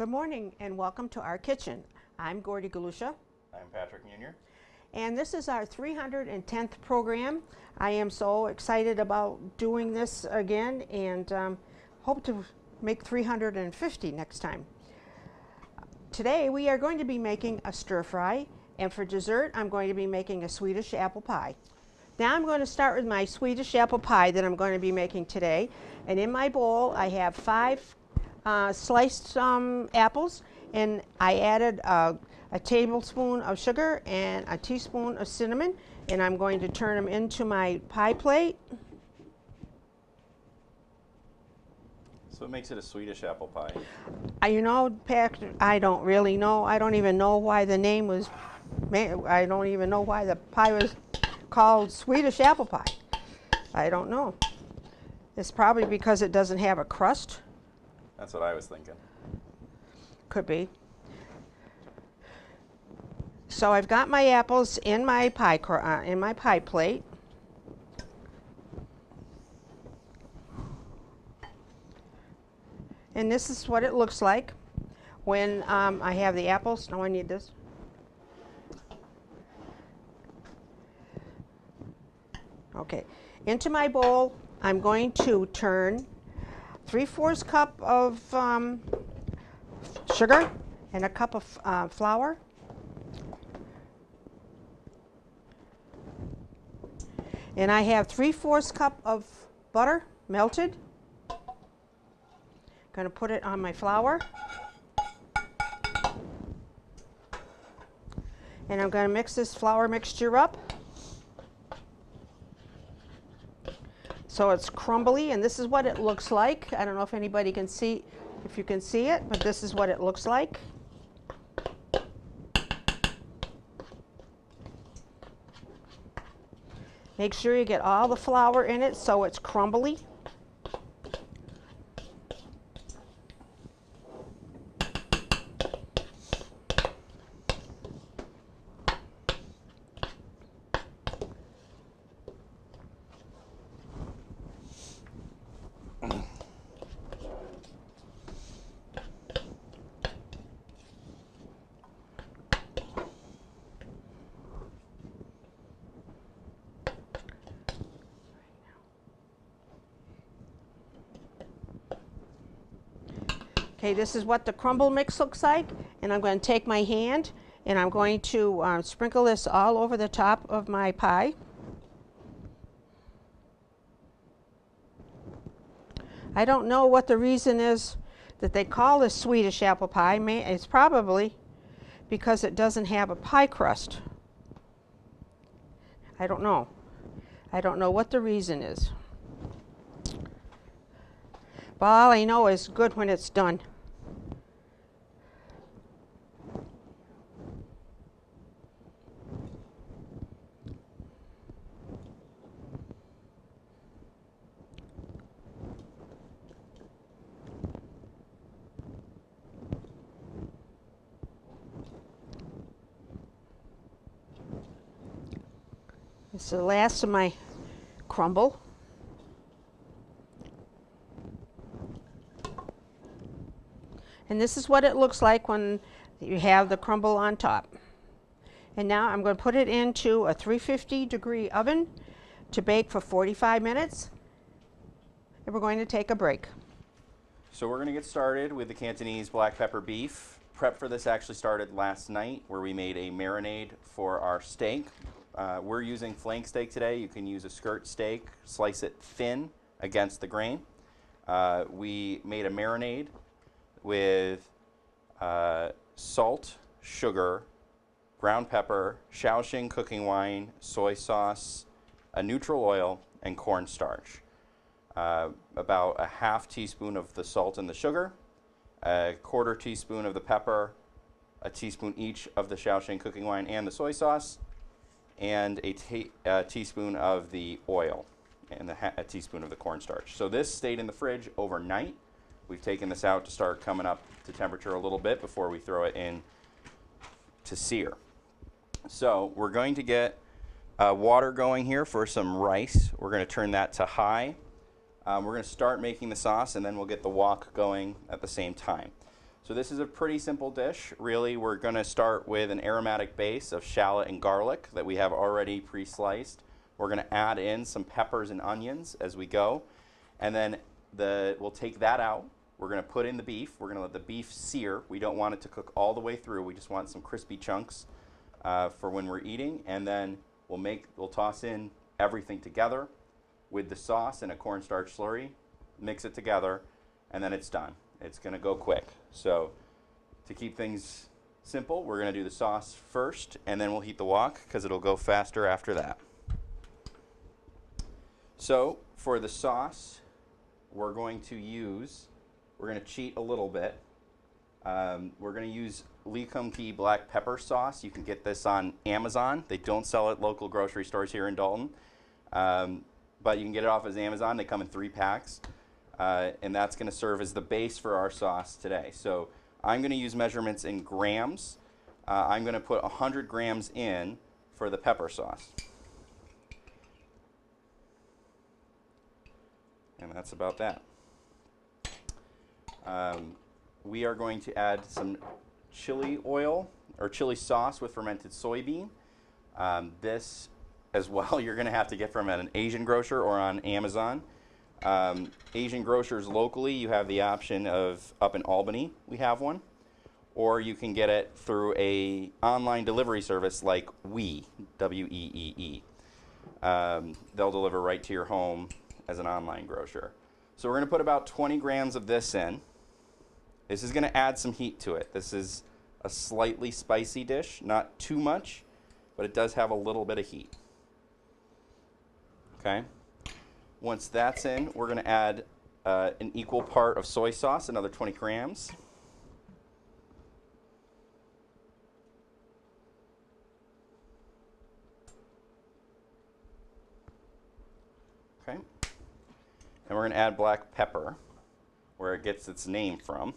Good morning and welcome to our kitchen. I'm Gordie. I'm Patrick Munier. And this is our 310th program. I am so excited about doing this again and hope to make 350 next time. Today we are going to be making a stir fry, and for dessert I'm going to be making a Swedish apple pie. Now I'm going to start with my Swedish apple pie that I'm going to be making today. And in my bowl I have 5 sliced apples, and I added a tablespoon of sugar and a teaspoon of cinnamon, and I'm going to turn them into my pie plate. So what makes it a Swedish apple pie? You know, Pat, I don't really know. I don't even know why the name was I don't even know why the pie was called Swedish apple pie. I don't know. It's probably because it doesn't have a crust. That's what I was thinking. Could be. So I've got my apples in my pie plate. And this is what it looks like when I have the apples. No, I need this. Okay, into my bowl I'm going to turn 3/4 cup of sugar and a cup of flour. And I have 3/4 cup of butter melted. Going to put it on my flour. And I'm going to mix this flour mixture up so it's crumbly, and this is what it looks like. I don't know if anybody can see, if you can see it, but this is what it looks like. Make sure you get all the flour in it so it's crumbly. Okay, this is what the crumble mix looks like, and I'm going to take my hand and I'm going to sprinkle this all over the top of my pie. I don't know what the reason is that they call this Swedish apple pie. It's probably because it doesn't have a pie crust. I don't know. I don't know what the reason is. But all I know is good when it's done. This is the last of my crumble. And this is what it looks like when you have the crumble on top. And now I'm going to put it into a 350-degree oven to bake for 45 minutes. And we're going to take a break. So we're going to get started with the Cantonese black pepper beef. Prep for this actually started last night, where we made a marinade for our steak. We're using flank steak today. You can use a skirt steak, slice it thin against the grain. We made a marinade with salt, sugar, ground pepper, Shaoxing cooking wine, soy sauce, a neutral oil, and cornstarch. About a half teaspoon of the salt and the sugar, a 1/4 teaspoon of the pepper, a teaspoon each of the Shaoxing cooking wine and the soy sauce, and a teaspoon of the oil, and a teaspoon of the cornstarch. So this stayed in the fridge overnight. We've taken this out to start coming up to temperature a little bit before we throw it in to sear. So we're going to get water going here for some rice. We're going to turn that to high. We're going to start making the sauce, and then we'll get the wok going at the same time. So this is a pretty simple dish. Really, we're going to start with an aromatic base of shallot and garlic that we have already pre-sliced. We're going to add in some peppers and onions as we go. And then we'll take that out. We're going to put in the beef. We're going to let the beef sear. We don't want it to cook all the way through. We just want some crispy chunks for when we're eating. And then we'll toss in everything together with the sauce and a cornstarch slurry. Mix it together, and then it's done. It's going to go quick. So to keep things simple, we're going to do the sauce first, and then we'll heat the wok because it'll go faster after that. So for the sauce, we're going to cheat a little bit. We're going to use Lee-Kum-Kee black pepper sauce. You can get this on Amazon. They don't sell it at local grocery stores here in Dalton, but you can get it off as Amazon. They come in 3 packs. And that's going to serve as the base for our sauce today. So I'm going to use measurements in grams. I'm going to put 100 grams in for the pepper sauce. And that's about that. We are going to add some chili oil or chili sauce with fermented soybean. This as well you're going to have to get from an Asian grocer or on Amazon. Asian grocers locally, you have the option of up in Albany, we have one, or you can get it through a online delivery service like Weee, W-E-E-E. They'll deliver right to your home as an online grocer. So we're going to put about 20 grams of this in. This is going to add some heat to it. This is a slightly spicy dish, not too much, but it does have a little bit of heat. Okay. Once that's in, we're going to add an equal part of soy sauce, another 20 grams. Okay. And we're going to add black pepper, where it gets its name from.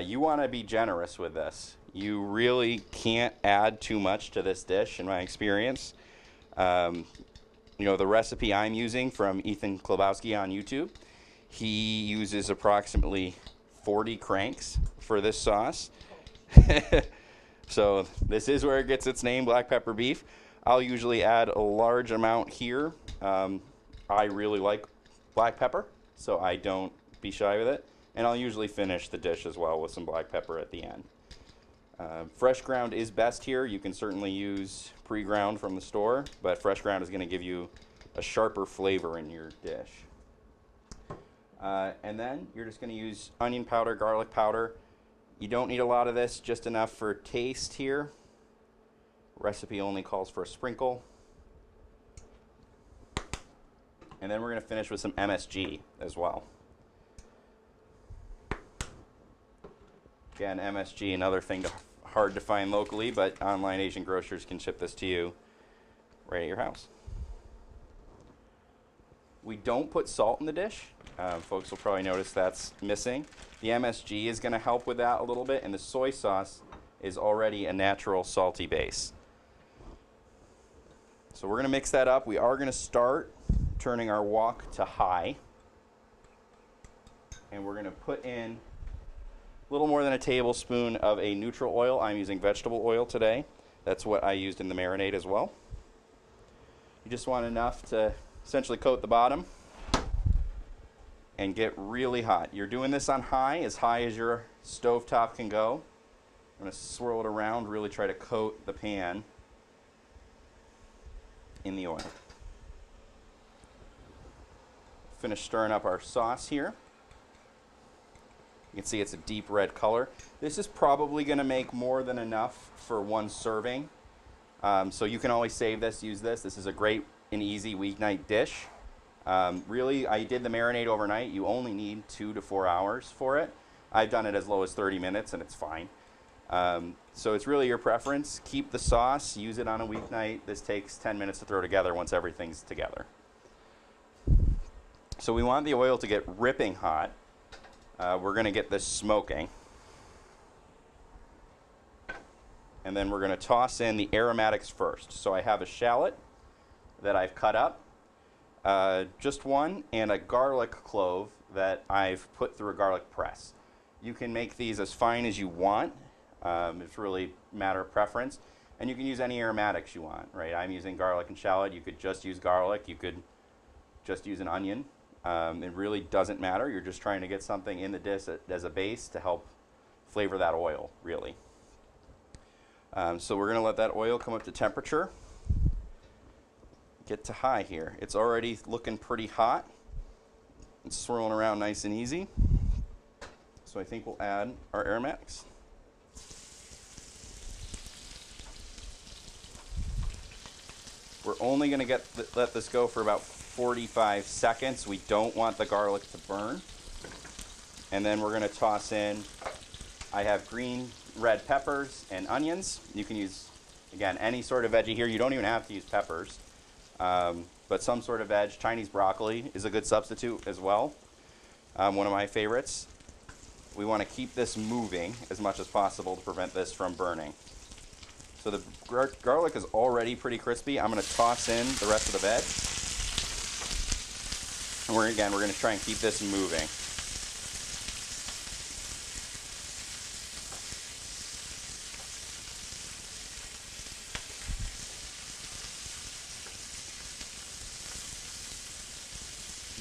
You want to be generous with this. You really can't add too much to this dish, in my experience. You know, the recipe I'm using from Ethan Klobowski on YouTube, he uses approximately 40 cranks for this sauce. So this is where it gets its name, black pepper beef. I'll usually add a large amount here. I really like black pepper, so I don't be shy with it. And I'll usually finish the dish as well with some black pepper at the end. Fresh ground is best here. You can certainly use pre-ground from the store, but fresh ground is going to give you a sharper flavor in your dish. And then you're just going to use onion powder, garlic powder. You don't need a lot of this, just enough for taste here. Recipe only calls for a sprinkle. And then we're going to finish with some MSG as well. Again, MSG, another thing hard to find locally, but online Asian grocers can ship this to you right at your house. We don't put salt in the dish. Folks will probably notice that's missing. The MSG is going to help with that a little bit, and the soy sauce is already a natural salty base. So we're going to mix that up. We are going to start turning our wok to high, and we're going to put in a little more than a tablespoon of a neutral oil. I'm using vegetable oil today. That's what I used in the marinade as well. You just want enough to essentially coat the bottom and get really hot. You're doing this on high as your stovetop can go. I'm going to swirl it around, really try to coat the pan in the oil. Finish stirring up our sauce here. You can see it's a deep red color. This is probably going to make more than enough for one serving. So you can always save this, use this. This is a great and easy weeknight dish. Really, I did the marinade overnight. You only need 2 to 4 hours for it. I've done it as low as 30 minutes and it's fine. So it's really your preference. Keep the sauce, use it on a weeknight. This takes 10 minutes to throw together once everything's together. So we want the oil to get ripping hot. We're going to get this smoking. And then we're going to toss in the aromatics first. So I have a shallot that I've cut up, just one, and a garlic clove that I've put through a garlic press. You can make these as fine as you want. It's really a matter of preference. And you can use any aromatics you want, right? I'm using garlic and shallot. You could just use garlic. You could just use an onion. It really doesn't matter. You're just trying to get something in the dish as a base to help flavor that oil, really. So we're going to let that oil come up to temperature. Get to high here. It's already looking pretty hot. It's swirling around nice and easy. So I think we'll add our aromatics. We're only going to let this go for about 45 seconds. We don't want the garlic to burn. And then we're going to toss in, I have green, red peppers and onions. You can use, again, any sort of veggie here. You don't even have to use peppers. But some sort of veg. Chinese broccoli is a good substitute as well. One of my favorites. We want to keep this moving as much as possible to prevent this from burning. So the garlic is already pretty crispy. I'm going to toss in the rest of the veg. And we're going to try and keep this moving.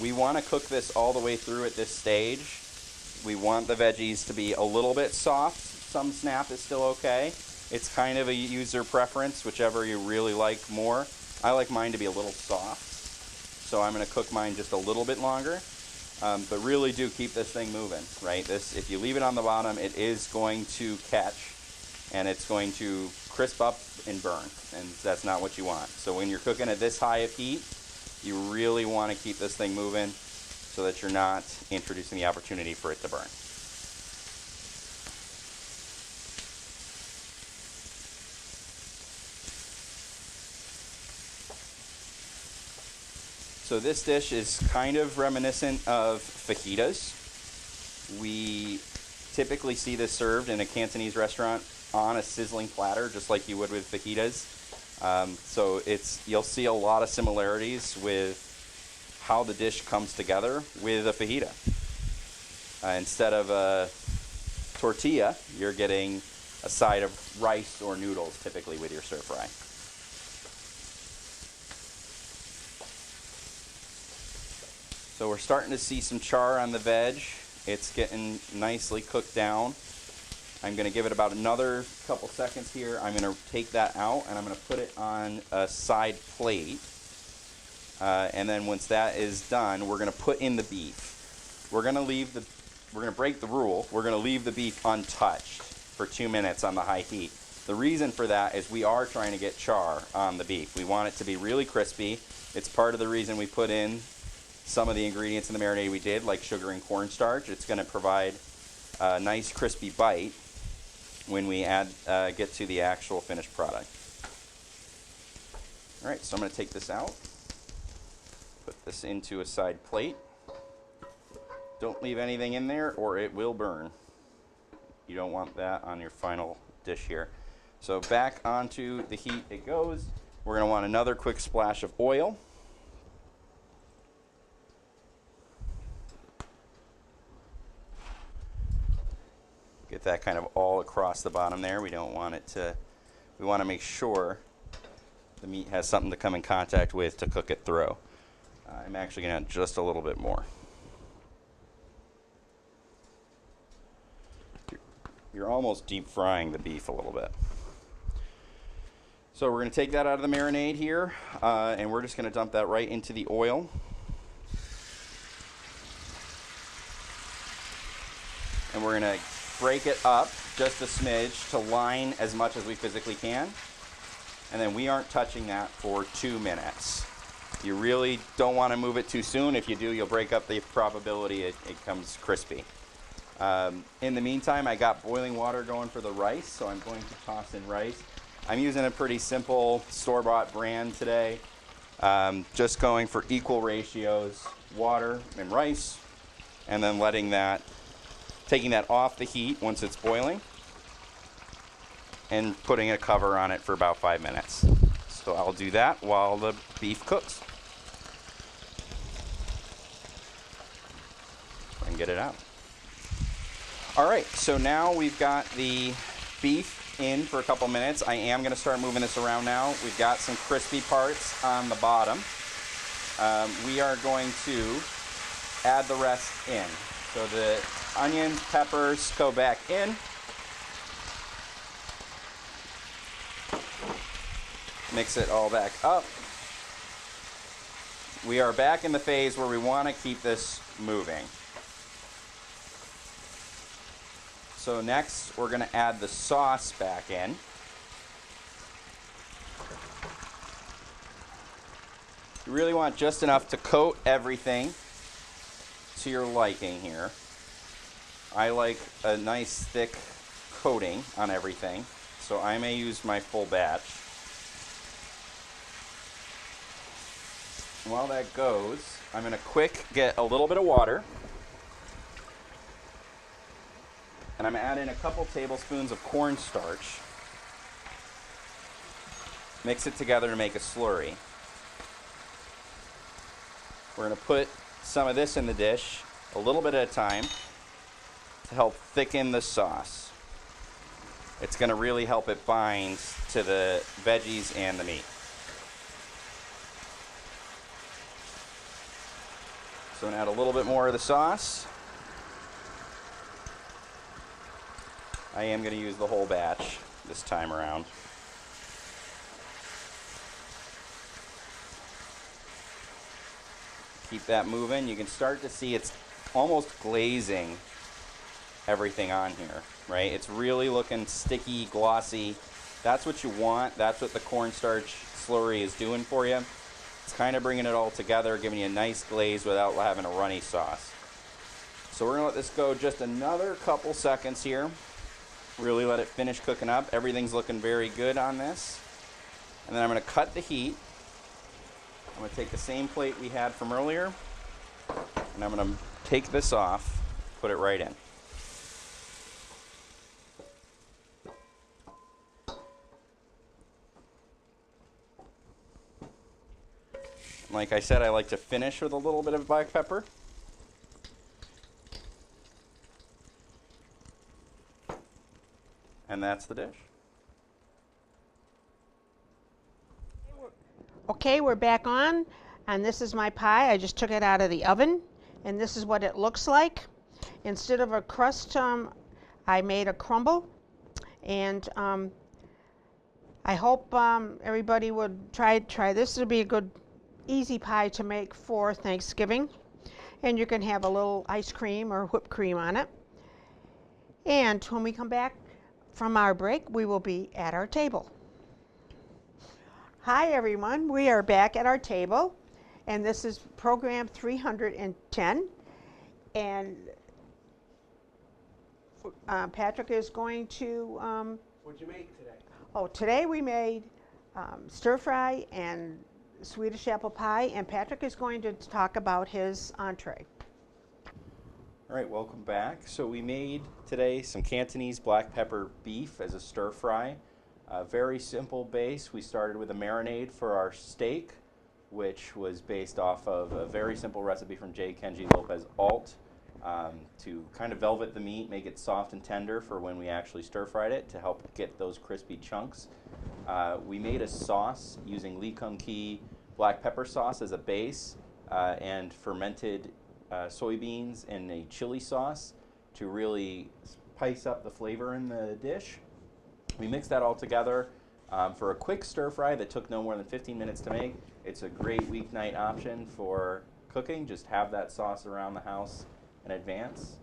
We want to cook this all the way through at this stage. We want the veggies to be a little bit soft. Some snap is still okay. It's kind of a user preference, whichever you really like more. I like mine to be a little soft, so I'm going to cook mine just a little bit longer. But really do keep this thing moving, right? If you leave it on the bottom, it is going to catch, and it's going to crisp up and burn, and that's not what you want. So when you're cooking at this high of heat, you really want to keep this thing moving so that you're not introducing the opportunity for it to burn. So this dish is kind of reminiscent of fajitas. We typically see this served in a Cantonese restaurant on a sizzling platter, just like you would with fajitas. So you'll see a lot of similarities with how the dish comes together with a fajita. Instead of a tortilla, you're getting a side of rice or noodles typically with your stir fry. So we're starting to see some char on the veg. It's getting nicely cooked down. I'm going to give it about another couple seconds here. I'm going to take that out and I'm going to put it on a side plate. And then once that is done, we're going to put in the beef. We're going to break the rule. We're going to leave the beef untouched for 2 minutes on the high heat. The reason for that is we are trying to get char on the beef. We want it to be really crispy. It's part of the reason we put in some of the ingredients in the marinade we did, like sugar and cornstarch. It's going to provide a nice crispy bite when we get to the actual finished product. All right, so I'm going to take this out, put this into a side plate. Don't leave anything in there or it will burn. You don't want that on your final dish here. So back onto the heat it goes. We're going to want another quick splash of oil. Get that kind of all across the bottom there. We want to make sure the meat has something to come in contact with to cook it through. I'm actually going to add just a little bit more. You're almost deep frying the beef a little bit. So we're going to take that out of the marinade here, and we're just going to dump that right into the oil. And we're going to break it up just a smidge to line as much as we physically can. And then we aren't touching that for 2 minutes. You really don't want to move it too soon. If you do, you'll break up the probability it comes crispy. In the meantime, I got boiling water going for the rice, so I'm going to toss in rice. I'm using a pretty simple store-bought brand today. Just going for equal ratios, water and rice, and then taking that off the heat once it's boiling and putting a cover on it for about 5 minutes. So I'll do that while the beef cooks and get it out. All right, so now we've got the beef in for a couple minutes. I am going to start moving this around now. We've got some crispy parts on the bottom. We are going to add the rest in. So the onions, peppers go back in. Mix it all back up. We are back in the phase where we want to keep this moving. So next, we're going to add the sauce back in. You really want just enough to coat everything to your liking here. I like a nice thick coating on everything, so I may use my full batch. While that goes, I'm going to get a little bit of water. And I'm adding a couple tablespoons of cornstarch. Mix it together to make a slurry. We're going to put some of this in the dish, a little bit at a time, to help thicken the sauce. It's going to really help it bind to the veggies and the meat. So I'm going to add a little bit more of the sauce. I am going to use the whole batch this time around. Keep that moving. You can start to see it's almost glazing everything on here, right? It's really looking sticky, glossy. That's what you want. That's what the cornstarch slurry is doing for you. It's kind of bringing it all together, giving you a nice glaze without having a runny sauce. So we're going to let this go just another couple seconds here. Really let it finish cooking up. Everything's looking very good on this. And then I'm going to cut the heat. I'm going to take the same plate we had from earlier, and I'm going to take this off, put it right in. Like I said, I like to finish with a little bit of black pepper. And that's the dish. Okay, we're back on, and this is my pie. I just took it out of the oven, and this is what it looks like. Instead of a crust, I made a crumble, and I hope everybody would try this. It'll be a good, easy pie to make for Thanksgiving, and you can have a little ice cream or whipped cream on it. And when we come back from our break, we will be at our table. Hi everyone, we are back at our table, and this is program 310, and Patrick is going to... What'd you make today? Oh, today we made stir fry and Swedish apple pie, and Patrick is going to talk about his entree. All right, welcome back. So we made today some Cantonese black pepper beef as a stir fry. A very simple base. We started with a marinade for our steak, which was based off of a very simple recipe from J. Kenji Lopez Alt to kind of velvet the meat, make it soft and tender for when we actually stir fried it to help get those crispy chunks. We made a sauce using Lee Kung Kee black pepper sauce as a base and fermented soybeans in a chili sauce to really spice up the flavor in the dish. We mixed that all together for a quick stir fry that took no more than 15 minutes to make. It's a great weeknight option for cooking. Just have that sauce around the house in advance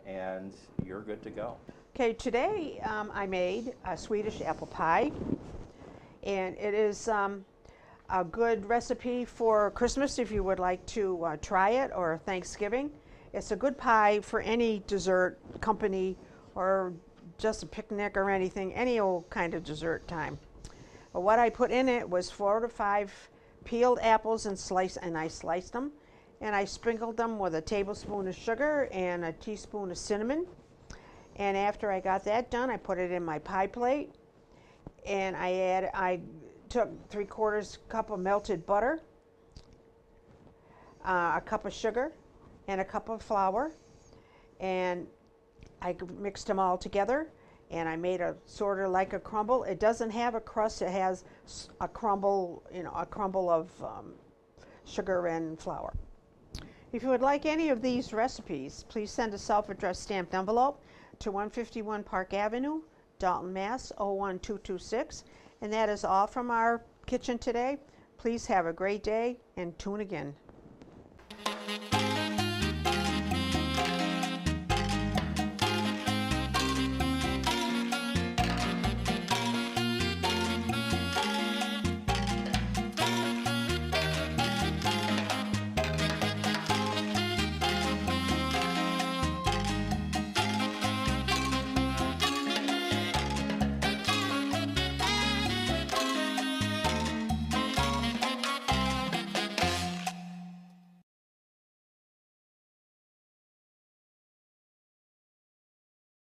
and you're good to go. Okay, today I made a Swedish apple pie, and it is a good recipe for Christmas if you would like to try it, or Thanksgiving. It's a good pie for any dessert company or just a picnic or anything, any old kind of dessert time. But what I put in it was 4 to 5 peeled apples and I sliced them, and I sprinkled them with a tablespoon of sugar and a teaspoon of cinnamon. And after I got that done, I put it in my pie plate, and I took 3/4 cup of melted butter, a cup of sugar, and a cup of flour, and I mixed them all together and I made a sort of like a crumble. It doesn't have a crust, it has a crumble, you know, a crumble of sugar and flour. If you would like any of these recipes, please send a self-addressed stamped envelope to 151 Park Avenue, Dalton, Mass. 01226. And that is all from our kitchen today. Please have a great day and tune again.